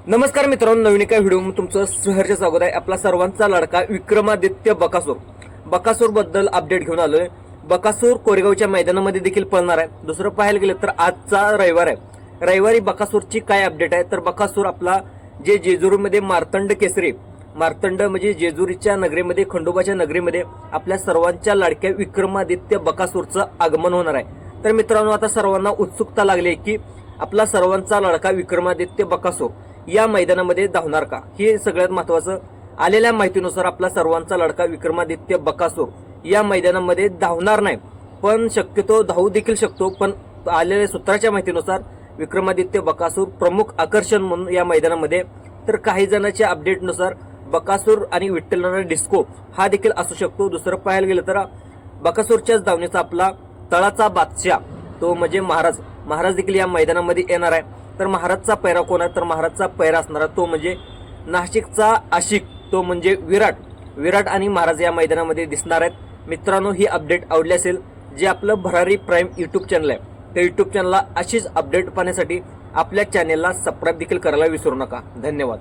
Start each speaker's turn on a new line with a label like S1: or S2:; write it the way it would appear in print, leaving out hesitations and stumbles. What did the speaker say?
S1: नमस्कार मित्रांनो, नवीन एका व्हिडिओमध्ये तुमचं सहर्ष स्वागत आहे। आपला सर्वांचा लाडका विक्रमादित्य बकासूर बद्दल अपडेट घेऊन आलोय। बकासूर कोरेगावच्या मैदानामध्ये देखील पळणार आहे। दुसरं पाहायला गेलं तर आजचा रविवार आहे। रविवारी बकासूरची काय अपडेट आहे तर बकासूर आपला जे जेजुरीमध्ये मार्तंड केसरी, मार्तंड म्हणजे जेजुरीच्या नगरीमध्ये, खंडोबाच्या नगरीमध्ये आपल्या सर्वांच्या लाडक्या विक्रमादित्य बकासूरचं आगमन होणार आहे। तर मित्रांनो, आता सर्वांना उत्सुकता लागली की आपला सर्वांचा लाडका विक्रमादित्य बकासूर या मैदानामध्ये धावणार का, हे सगळ्यात महत्वाचं। आलेल्या माहितीनुसार आपला सर्वांचा लाडका विक्रमादित्य बकासूर या मैदानामध्ये धावणार नाही, पण शक्यतो धावू देखील शकतो। पण आलेल्या सूत्राच्या माहितीनुसार विक्रमादित्य बकासूर प्रमुख आकर्षण म्हणून या मैदानामध्ये, तर काही जणांच्या अपडेटनुसार बकासूर आणि विठ्ठल डिस्को हा देखील असू शकतो। दुसरं पाहायला गेलं तर बकासूरच्याच धावणीचा आपला तळाचा बादशाह तो म्हणजे महाराज देखील या मैदानामध्ये येणार आहे। तर महाराजचा पैरा कोण आहे तर महाराजचा पैरा असणारा तो म्हणजे नाशिकचा आशिक, तो म्हणजे विराट आणि महाराज या मैदानामध्ये दिसणार आहेत। मित्रांनो, ही अपडेट आवडली असेल, जे आपलं भरारी प्राईम युट्यूब चॅनल आहे त्या युट्यूब चॅनलला अशीच अपडेट पाहण्यासाठी आपल्या चॅनेलला सबस्क्राईब देखील करायला विसरू नका। धन्यवाद।